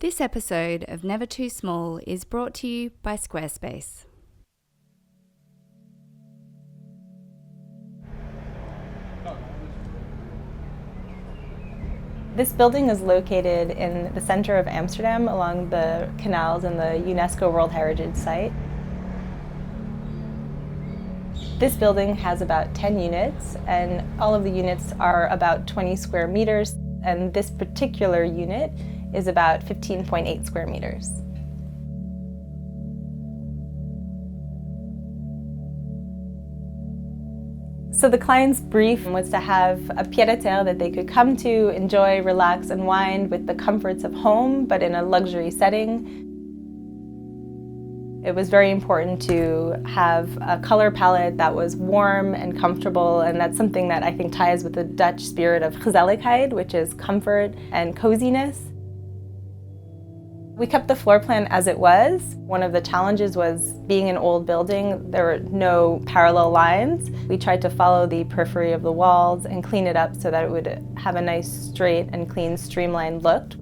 This episode of Never Too Small is brought to you by Squarespace. This building is located in the center of Amsterdam along the canals and the UNESCO World Heritage Site. This building has about 10 units, and all of the units are about 20 square meters, and this particular unit is about 15.8 square meters. So the client's brief was to have a pied-à-terre that they could come to, enjoy, relax, unwind with the comforts of home, but in a luxury setting. It was very important to have a color palette that was warm and comfortable, and that's something that I think ties with the Dutch spirit of gezelligheid, which is comfort and coziness. We kept the floor plan as it was. One of the challenges was being an old building, there were no parallel lines. We tried to follow the periphery of the walls and clean it up so that it would have a nice straight and clean streamlined look.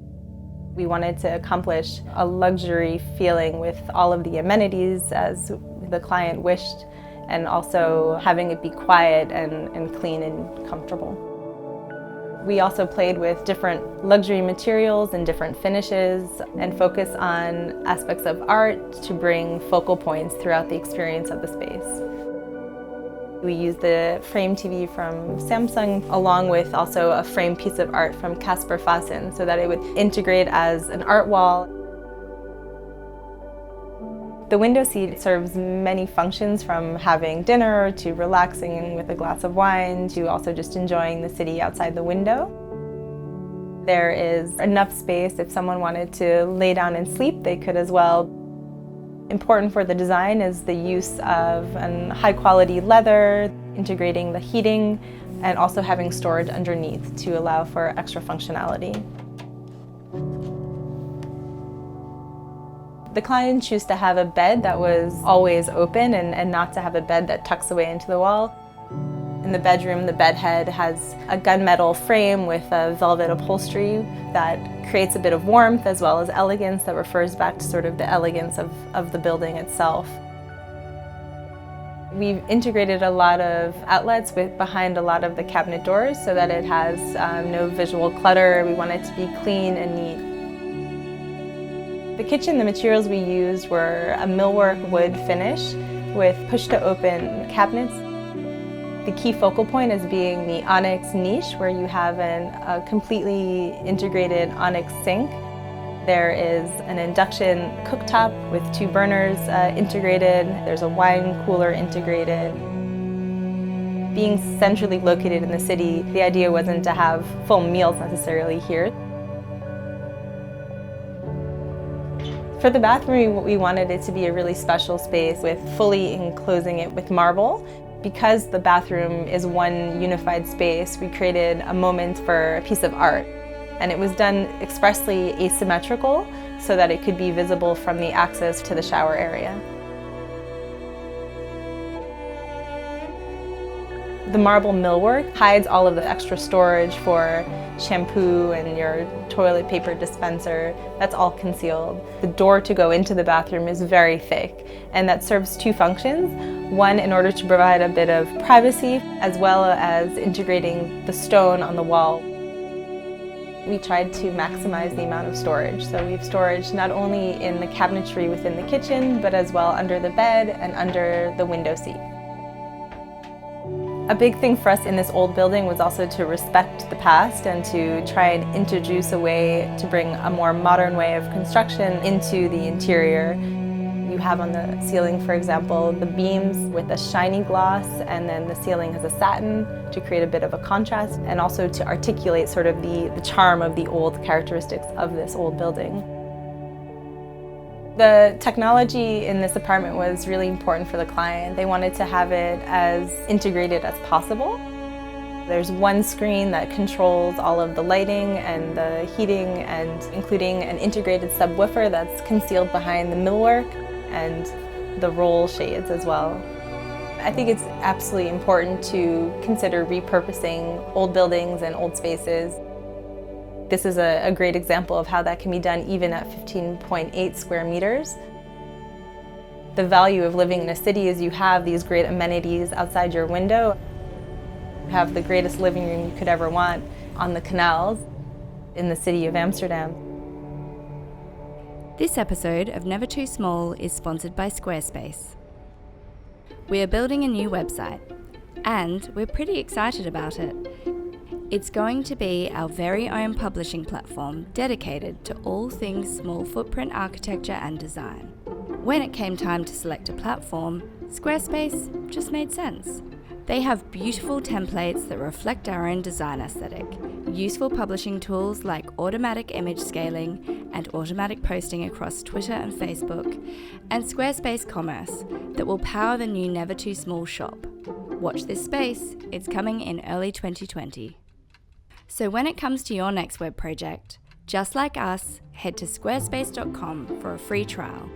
We wanted to accomplish a luxury feeling with all of the amenities as the client wished, and also having it be quiet and clean and comfortable. We also played with different luxury materials and different finishes and focus on aspects of art to bring focal points throughout the experience of the space. We used the frame TV from Samsung along with also a framed piece of art from Casper Fassen so that it would integrate as an art wall. The window seat serves many functions, from having dinner to relaxing with a glass of wine to also just enjoying the city outside the window. There is enough space if someone wanted to lay down and sleep, they could as well. Important for the design is the use of high-quality leather, integrating the heating, and also having storage underneath to allow for extra functionality. The client chose to have a bed that was always open and not to have a bed that tucks away into the wall. In the bedroom, the bed head has a gunmetal frame with a velvet upholstery that creates a bit of warmth as well as elegance that refers back to sort of the elegance of the building itself. We've integrated a lot of outlets behind a lot of the cabinet doors so that it has no visual clutter. We want it to be clean and neat. The kitchen, the materials we used were a millwork wood finish with push-to-open cabinets. The key focal point is being the onyx niche, where you have a completely integrated onyx sink. There is an induction cooktop with 2 burners integrated. There's a wine cooler integrated. Being centrally located in the city, the idea wasn't to have full meals necessarily here. For the bathroom, we wanted it to be a really special space with fully enclosing it with marble. Because the bathroom is one unified space, we created a moment for a piece of art. And it was done expressly asymmetrical so that it could be visible from the access to the shower area. The marble millwork hides all of the extra storage for shampoo and your toilet paper dispenser. That's all concealed. The door to go into the bathroom is very thick, and that serves 2 functions. One, in order to provide a bit of privacy, as well as integrating the stone on the wall. We tried to maximize the amount of storage. So we have storage not only in the cabinetry within the kitchen, but as well under the bed and under the window seat. A big thing for us in this old building was also to respect the past and to try and introduce a way to bring a more modern way of construction into the interior. You have on the ceiling, for example, the beams with a shiny gloss, and then the ceiling has a satin to create a bit of a contrast and also to articulate sort of the charm of the old characteristics of this old building. The technology in this apartment was really important for the client. They wanted to have it as integrated as possible. There's one screen that controls all of the lighting and the heating, and including an integrated subwoofer that's concealed behind the millwork and the roll shades as well. I think it's absolutely important to consider repurposing old buildings and old spaces. This is a great example of how that can be done even at 15.8 square meters. The value of living in a city is you have these great amenities outside your window. You have the greatest living room you could ever want on the canals in the city of Amsterdam. This episode of Never Too Small is sponsored by Squarespace. We are building a new website, and we're pretty excited about it. It's going to be our very own publishing platform dedicated to all things small footprint architecture and design. When it came time to select a platform, Squarespace just made sense. They have beautiful templates that reflect our own design aesthetic, useful publishing tools like automatic image scaling and automatic posting across Twitter and Facebook, and Squarespace Commerce that will power the new Never Too Small shop. Watch this space, it's coming in early 2020. So when it comes to your next web project, just like us, head to squarespace.com for a free trial.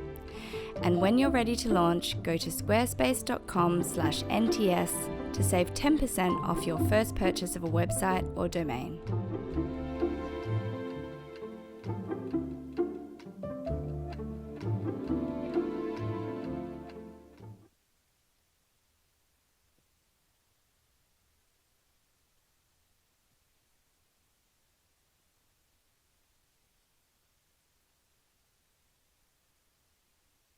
And when you're ready to launch, go to squarespace.com/NTS to save 10% off your first purchase of a website or domain.